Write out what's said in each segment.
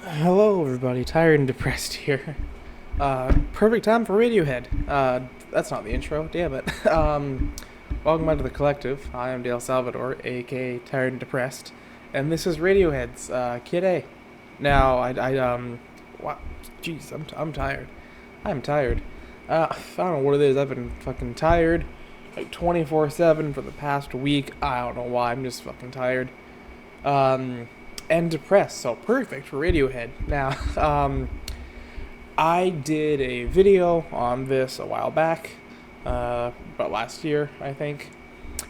Hello, everybody. Tired and depressed here. Perfect time for Radiohead. That's not the intro. Damn it. Welcome back to the collective. I am Dale Salvador, aka Tired and Depressed, and this is Radiohead's Kid A. Now, wow, jeez, I'm tired. I'm tired. I don't know what it is. I've been fucking tired, like 24/7 for the past week. I don't know why. I'm just fucking tired. Um, and depressed, so perfect for Radiohead. Now, I did a video on this a while back, about last year, I think.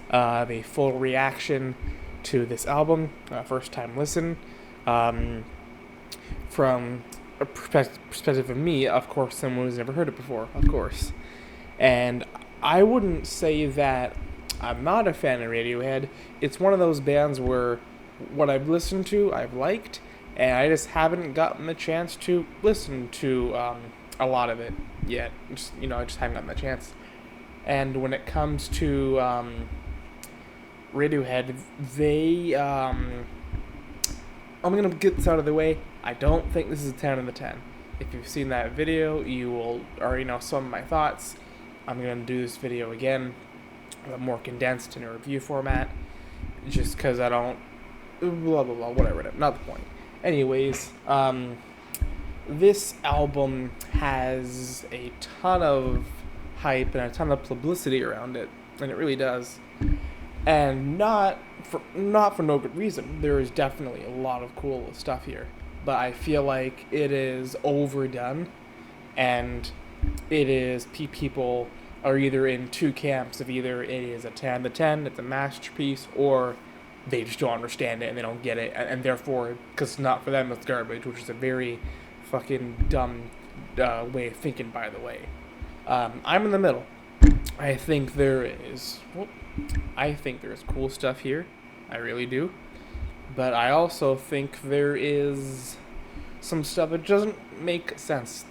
A full reaction to this album, first time listen, um, from a perspective of me, of course, someone who's never heard it before, of course. And I wouldn't say that I'm not a fan of Radiohead. It's one of those bands where what I've listened to, I've liked, and I just haven't gotten the chance to listen to a lot of it yet. I just haven't gotten the chance. And when it comes to Radiohead, I'm gonna get this out of the way. I don't think this is a 10 out of 10. If you've seen that video, you will already know some of my thoughts. I'm gonna do this video again, more condensed in a review format, just because I don't blah blah blah, whatever, not the point. Anyways, this album has a ton of hype and a ton of publicity around it, and it really does. And not for no good reason. There is definitely a lot of cool stuff here, but I feel like it is overdone, and people are either in two camps of either it is a 10 to 10, it's a masterpiece, or they just don't understand it and they don't get it, and therefore, because it's not for them, it's garbage, which is a very fucking dumb way of thinking, by the way. I'm in the middle. I think there is cool stuff here. I really do. But I also think there is some stuff that doesn't make sense.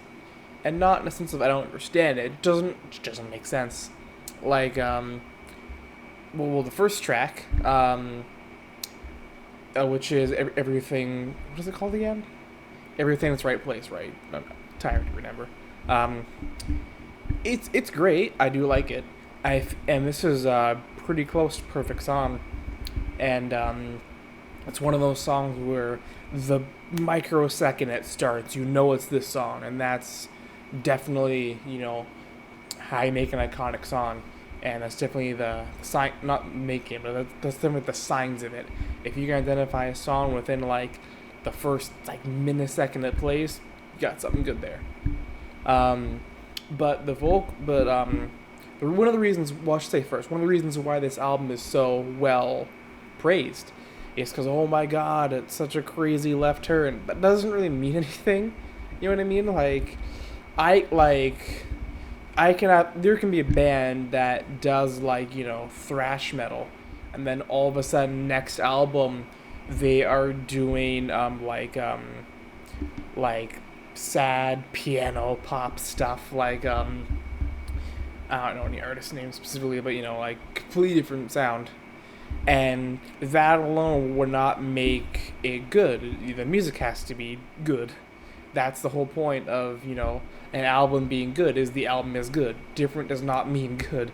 And not in a sense of I don't understand it. It doesn't make sense. Like, the first track, which is everything. What is it called again? Everything That's Right Place, right? I'm tired to remember. It's great. I do like it. And this is pretty close to perfect song. And it's one of those songs where the microsecond it starts, you know it's this song, and that's definitely how you make an iconic song. And that's definitely the sign, not making, but that's definitely the signs of it. If you can identify a song within like the first like millisecond it plays, you got something good there. But one of the reasons, well, I should say first, one of the reasons why this album is so well praised is because, oh my god, it's such a crazy left turn. That doesn't really mean anything. You know what I mean? There can be a band that does thrash metal, and then all of a sudden next album they are doing sad piano pop stuff, I don't know any artist names specifically, but completely different sound. And that alone would not make it good. The music has to be good. That's the whole point of, an album being good, is the album is good. Different does not mean good.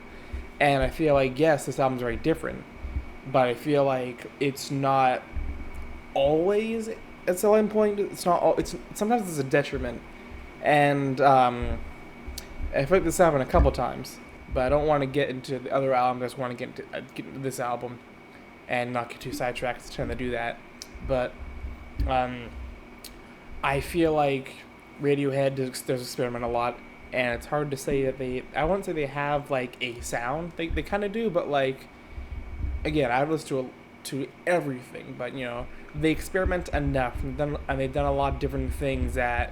And I feel like, yes, this album's very different, but I feel like it's not always a selling point. It's not all, it's sometimes it's a detriment. And I feel like this happened a couple times, but I don't want to get into the other albums. I just want to get into this album and not get too sidetracked trying to do that. But I feel like Radiohead does experiment a lot, and it's hard to say that I wouldn't say they have like a sound. They kind of do, but again, I've listened to everything, but they experiment enough, and they've done a lot of different things that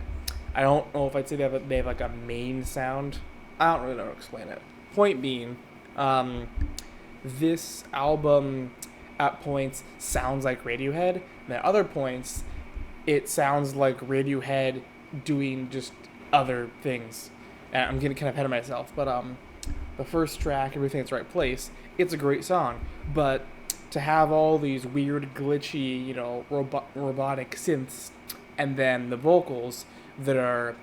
I don't know if I'd say they have like a main sound. I don't really know how to explain it. Point being, this album at points sounds like Radiohead, and at other points it sounds like Radiohead doing just other things. And I'm getting kind of ahead of myself, but the first track, Everything That's Right Place, it's a great song, but to have all these weird, glitchy, robotic synths and then the vocals that are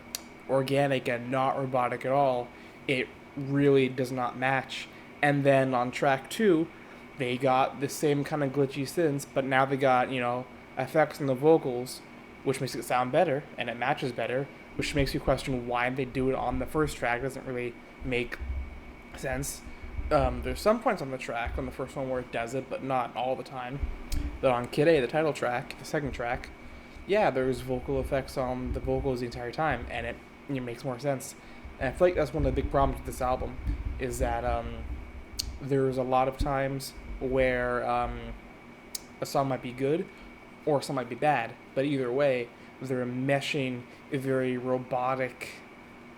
organic and not robotic at all, it really does not match. And then on track 2, they got the same kind of glitchy synths, but now they got, effects in the vocals, which makes it sound better and it matches better, which makes you question why they do it on the first track. It doesn't really make sense. There's some points on the track on the first one where it does it, but not all the time. But on Kid A, the title track, the second track, yeah, there's vocal effects on the vocals the entire time, and it makes more sense. And I feel like that's one of the big problems with this album, is that there's a lot of times where a song might be good or a song might be bad, but either way, they're meshing very robotic,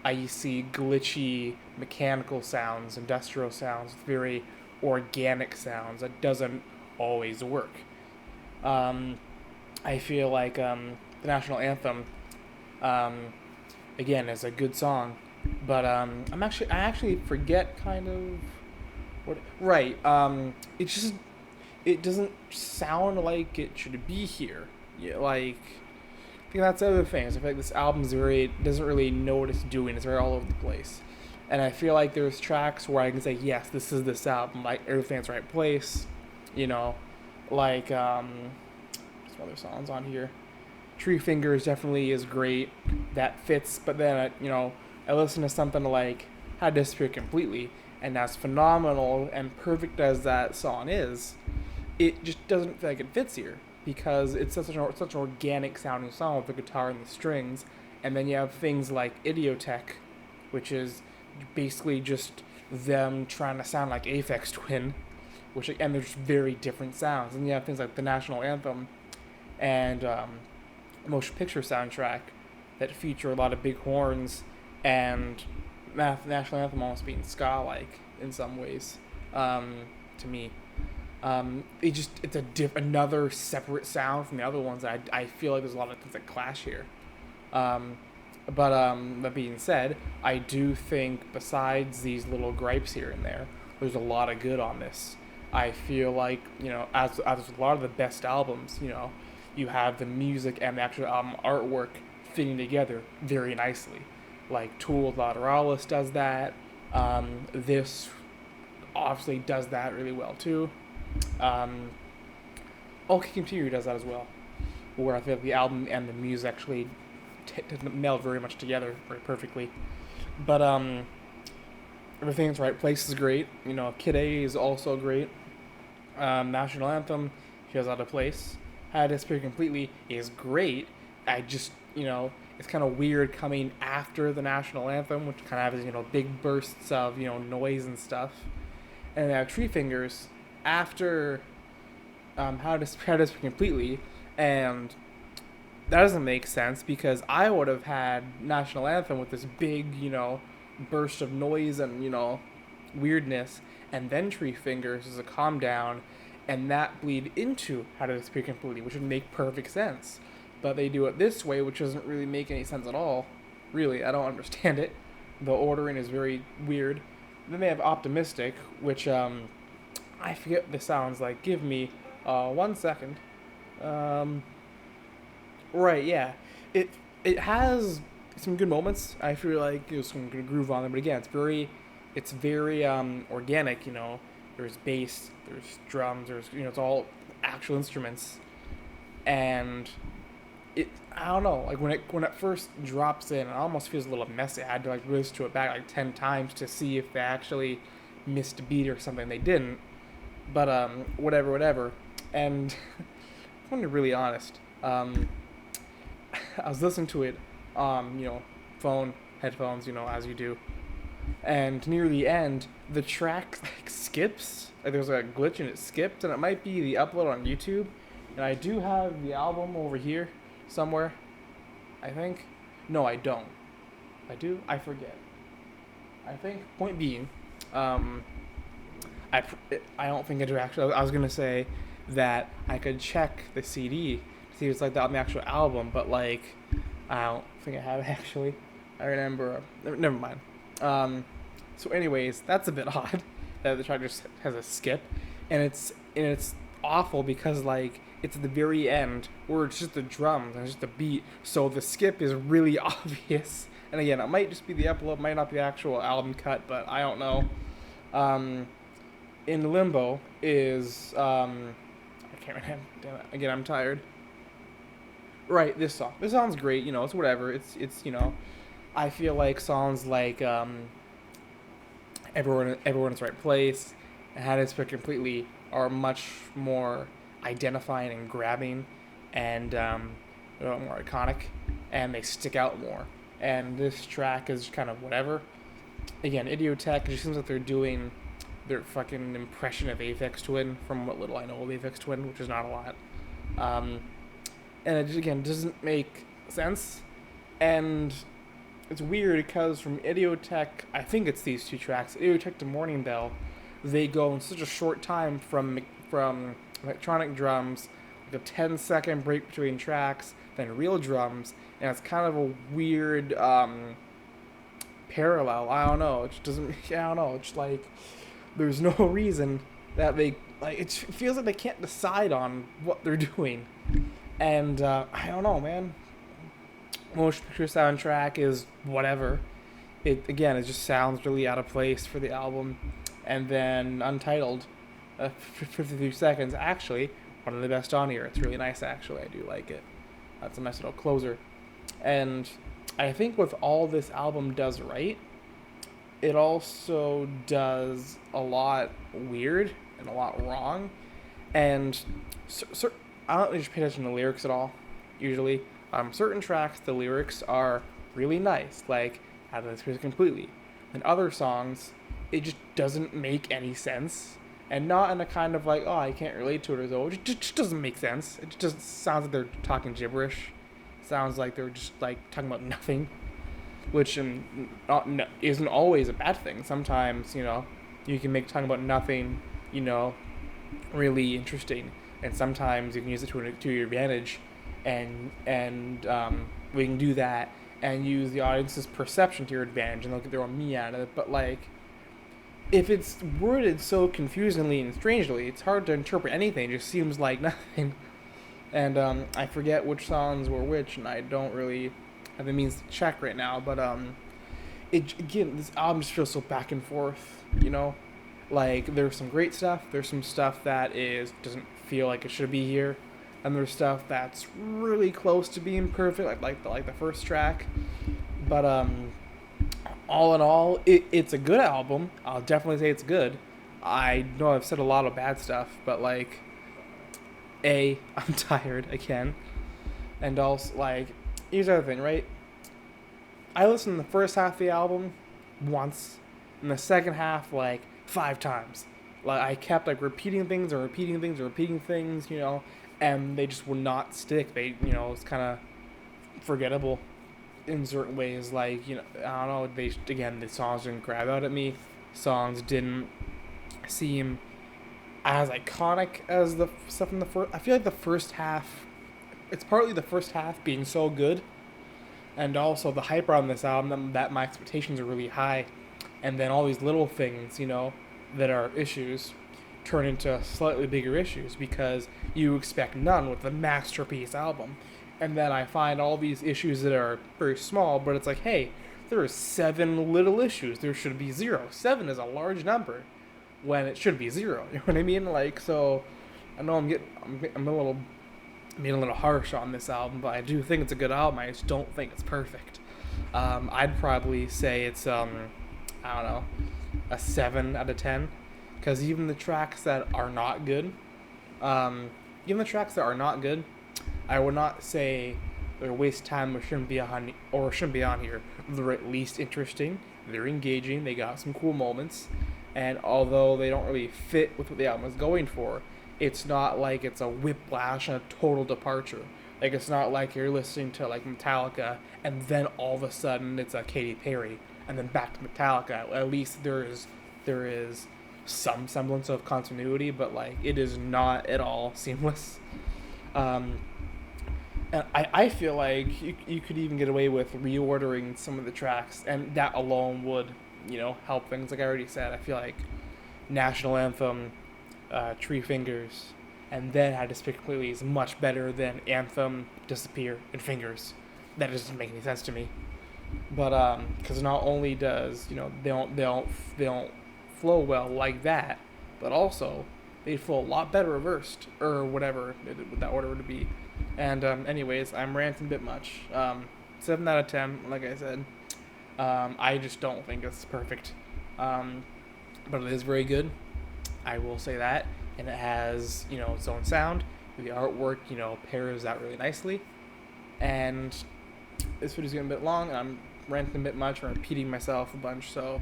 icy, glitchy, mechanical sounds, industrial sounds, very organic sounds. That doesn't always work. I feel like the national anthem, again, is a good song, but I actually forget kind of what. Right. It doesn't sound like it should be here. Yeah, like, I think that's the other thing. I feel like this album's doesn't really know what it's doing. It's very all over the place. And I feel like there's tracks where I can say, yes, this is this album. Like, everything's right place. Like, some other songs on here. Treefingers definitely is great. That fits. But then, I listen to something like How to Disappear Completely. And as phenomenal and perfect as that song is, it just doesn't feel like it fits here, because it's such an organic sounding song with the guitar and the strings. And then you have things like Idiotech, which is basically just them trying to sound like Aphex Twin, and there's very different sounds. And you have things like the national anthem and motion picture soundtrack that feature a lot of big horns and national anthem almost being ska-like in some ways, to me. It's another separate sound from the other ones. I feel like there's a lot of things that clash here. But that being said, I do think besides these little gripes here and there, there's a lot of good on this. I feel like, as a lot of the best albums, you have the music and the actual album artwork fitting together very nicely. Like Tool Lateralis does that. This obviously does that really well too. OK Computer does that as well, where I feel like the album and the music actually meld very much together very perfectly. But Everything's Right Place is great. Kid A is also great. National Anthem feels out of place. How to Disappear Completely is great. I just, it's kind of weird coming after the national anthem, which kind of has, big bursts of, noise and stuff. And now Treefingers after How to Disappear Completely, and that doesn't make sense, because I would have had national anthem with this big, burst of noise and, weirdness, and then Treefingers is a calm down, and that bleed into How to Disappear Completely, which would make perfect sense. But they do it this way, which doesn't really make any sense at all. Really, I don't understand it. The ordering is very weird. Then they have Optimistic, which I forget what this sounds like. Give me 1 second. Right, yeah. It has some good moments. I feel like there's some good groove on it, but again, it's very organic. There's bass, there's drums, there's it's all actual instruments, and I don't know, like when it first drops in, it almost feels a little messy. I had to listen to it back 10 times to see if they actually missed a beat or something. They didn't, but whatever. And if I'm really honest, I was listening to it phone, headphones, as you do. And near the end, the track skips. There's a glitch and it skipped, and it might be the upload on YouTube. And I do have the album over here somewhere, I think. No, I don't. I do? I forget. I think, point being, I don't think I do actually. I was going to say that I could check the CD to see if it's like that on the actual album, but I don't think I have it actually. I remember. Never mind. So anyways, that's a bit odd that the track just has a skip, and it's awful because it's at the very end where it's just the drums and it's just the beat, so the skip is really obvious. And again, it might just be the upload, might not be the actual album cut, but I don't know. In Limbo is I can't remember. Damn it. Again, I'm tired. Right, this song. This song's great. It's whatever. It's I feel like songs like Everyone in its right place and How to Spit Completely are much more identifying and grabbing and more iconic, and they stick out more. And this track is kind of whatever. Again, Idiotech, it just seems like they're doing their fucking impression of Aphex Twin, from what little I know of Aphex Twin, which is not a lot. And it just, again, doesn't make sense. And it's weird because from Idiotech, I think it's these two tracks, Idiotech to Morning Bell, they go in such a short time from electronic drums, like a 10-second break between tracks, then real drums, and it's kind of a weird parallel. I don't know. It just doesn't. I don't know. It's like there's no reason that they it feels like they can't decide on what they're doing, and I don't know, man. Motion picture soundtrack is whatever. It just sounds really out of place for the album, and then Untitled, 53 seconds. Actually, one of the best on here. It's really nice. Actually, I do like it. That's a nice little closer. And I think with all this album does right, it also does a lot weird and a lot wrong. And I don't just pay attention to lyrics at all, usually. Certain tracks, the lyrics are really nice, like How to Spit Completely. And other songs, it just doesn't make any sense. And not in a kind of like, oh, I can't relate to it, or though. It just doesn't make sense. It just sounds like they're talking gibberish. Sounds like they're just like talking about nothing, which isn't always a bad thing. Sometimes you can make talking about nothing really interesting, and sometimes you can use it to your advantage, and we can do that and use the audience's perception to your advantage, and they'll get their own me out of it. But like, if it's worded so confusingly and strangely, it's hard to interpret anything. It just seems like nothing. And I forget which songs were which, and I don't really have the means to check right now. But this album just feels so back and forth, Like, there's some great stuff. There's some stuff that doesn't feel like it should be here. And there's stuff that's really close to being perfect, like the first track. But all in all, it's a good album. I'll definitely say it's good. I know I've said a lot of bad stuff, but like, I'm tired again, and also like, here's the other thing, right? I listened to the first half of the album once, and the second half like 5 times. Like, I kept like repeating things, and they just would not stick. They, it's kind of forgettable in certain ways. Like, I don't know. The songs didn't grab out at me. Songs didn't seem as iconic as the stuff in the first. I feel like the first half, it's partly the first half being so good, and also the hype around this album that my expectations are really high, and then all these little things, that are issues, turn into slightly bigger issues because you expect none with a masterpiece album, and then I find all these issues that are very small, but it's like, hey, there are 7 little issues. There should be 0. 7 is a large number when it should be 0. You know what I mean? Like, so I know I'm being a little harsh on this album, but I do think it's a good album. I just don't think it's perfect. I'd probably say it's I don't know, a 7 out of 10, because even the tracks that are not good, I would not say they're a waste of time or shouldn't be on here. They're at least interesting. They're engaging. They got some cool moments. And although they don't really fit with what the album is going for, it's not like it's a whiplash and a total departure. Like, it's not like you're listening to like Metallica and then all of a sudden it's a Katy Perry and then back to Metallica. At least there is some semblance of continuity, but like, it is not at all seamless. And I feel like you could even get away with reordering some of the tracks, and that alone would help things. Like I already said, I feel like National Anthem, Treefingers, and then how Despicably is much better than Anthem, Disappear, and Fingers. That doesn't make any sense to me. But because not only does they don't flow well like that, but also they flow a lot better reversed or whatever that order would be. And anyways, I'm ranting a bit much. 7 out of 10, like I said. I just don't think it's perfect, but it is very good. I will say that, and it has its own sound. The artwork pairs out really nicely, and this video's getting a bit long, and I'm ranting a bit much or repeating myself a bunch, so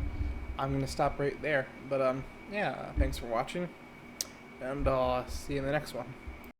I'm gonna stop right there. But yeah, thanks for watching, and I'll see you in the next one.